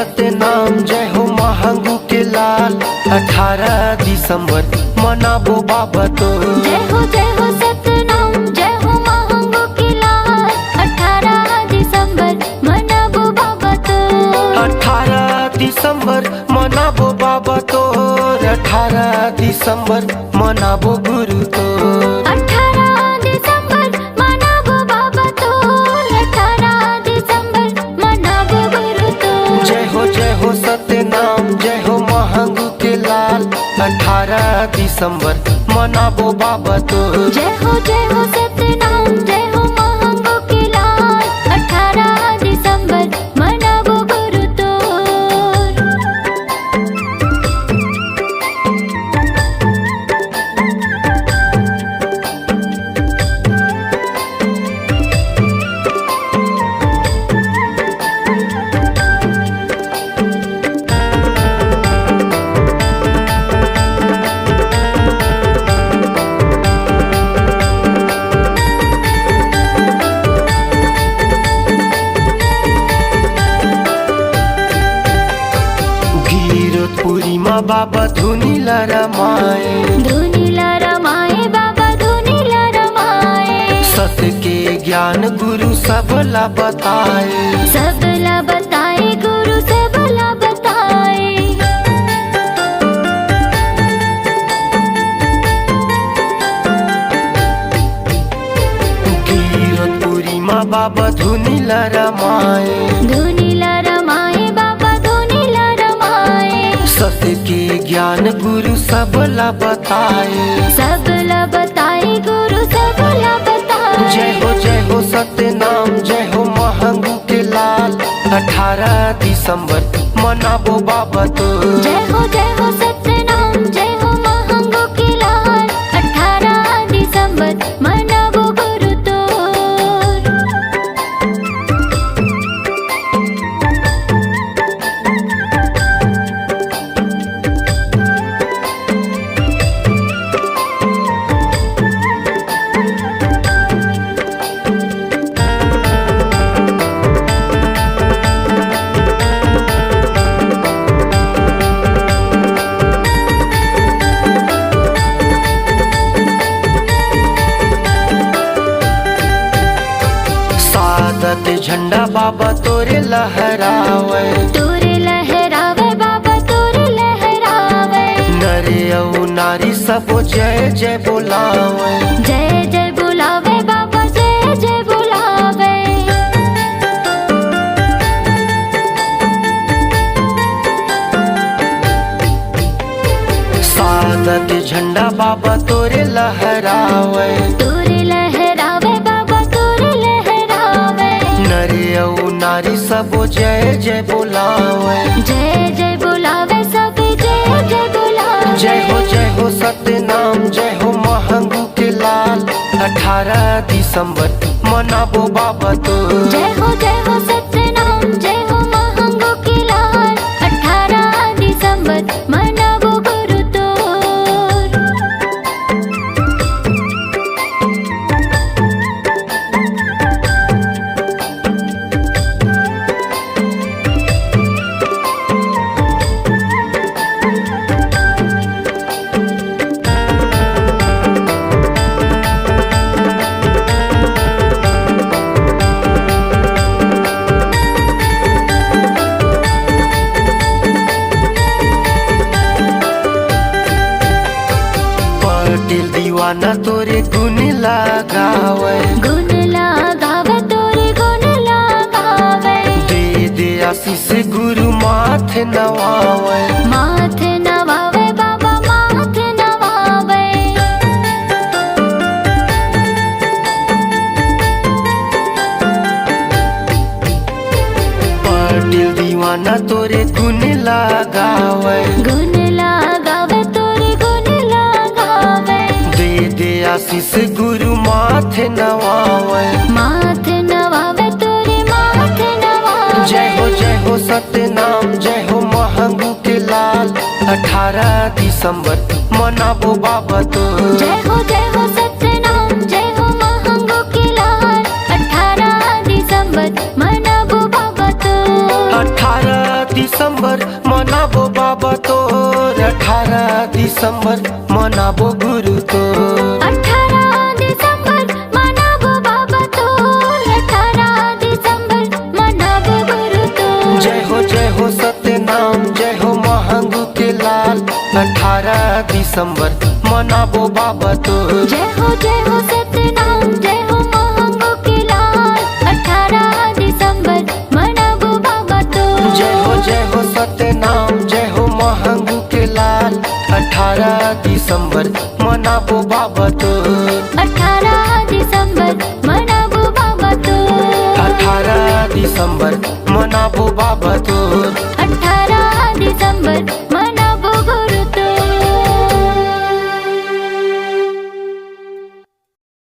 सतनाम, जय हो महंगू के लाल। 18 दिसंबर मनाबो बाबा तो। जय हो सतनाम, जय हो महंगू के लाल। 18 दिसंबर मनाबो बाबा तो। 18 दिसंबर मनाबो बाबा तो। 18 दिसंबर मनाबो गुरु तो। 18 दिसंबर मनाबो बाबा तो। 18 दिसंबर मनाबो गुरु तो। जय हो सतनाम, जय हो महंगू के लाल। 18 दिसंबर मनाबो बाबा तो। जय हो सतनाम, जय हो महंगू के लाल। 18 दिसंबर मनाबो गुरु तो। गिरतपुरी माँ बाबा धुनीला रमाए। धुनीला रमाए बाबा, धुनीला रमाए। सत के ज्ञान गुरु सबला बताए। सबला बताए गुरु, सबला बताए। गिरतपुरी माँ बाबा धुनीला रमाए। धुनीला रमाए बाबा, धुनीला रमाए। सत के ज्ञान गुरु सबला बताए। सबला बताए गुरु, सबला बताए। जय हो सतनाम, जय हो महंगू के लाल। 18 दिसंबर मनाबो बाबा तो। जय हो सतनाम, जय हो महंगू के लाल। 18 दिसंबर मनाबो गुरु तो। सादत झंडा बाबा तोरे लहरावे। तोरे लहरावे बाबा, तोरे लहरावे। नरे औ नारी सबो जय जय बोलावे। जय जय बुलावे बाबा, जय जय बुलावे। सादत झंडा बाबा तोरे लहरावे। तोरे लहरावे बाबा, तोरे लहरावे। नरे औ नारी सबो जय जय बोलावे। जय जय बुलावे सब, जय जय बुलावे। जय हो सतनाम, जय हो महंगू के लाल। 18 दिसंबर मनाबो बाबा तो। जय हो सतनाम, जय हो महंगू के लाल। 18 दिसंबर मनाबो गुरु तो। पटेल दीवाना तोरे गुण लगावे। गुण लगावे तोरे, गुण लगावे। दे आशीष गुरु माथे नवावे। माथे नवावे बाबा, माथे नवावे। पटेल दीवाना तोरे गुण लगावे। गुण लगावे तोरे, गुण लगावे। दे आशीष गुरु माथे नवावे। माथे नवावे तोरे, माथे नवावे। जय हो सतनाम, जय हो महंगू के लाल। 18 दिसंबर मनाबो बाबा तो। जय हो सतनाम, जय हो महंगू के लाल। 18 दिसंबर मनाबो बाबा तो। 18 दिसंबर 18 दिसंबर मनाबो गुरु तोर 18 दिसंबर मनाबो बाबा तोर 18 दिसंबर मनाबो गुरु तोर जय हो सत्य नाम जय हो महंगू के लाल 18 दिसंबर मनाबो बाबा तोर जय हो सतनाम जय हो महंगो के लाल 18 दिसंबर मनाबो बाबा तोर जय हो सत्य नाम जय हो महंगू के लाल 18 दिसंबर मनाबो बाबा तोर 18 दिसंबर मनाबो बाबा तोर 18 दिसंबर मनाबो बाबा तोर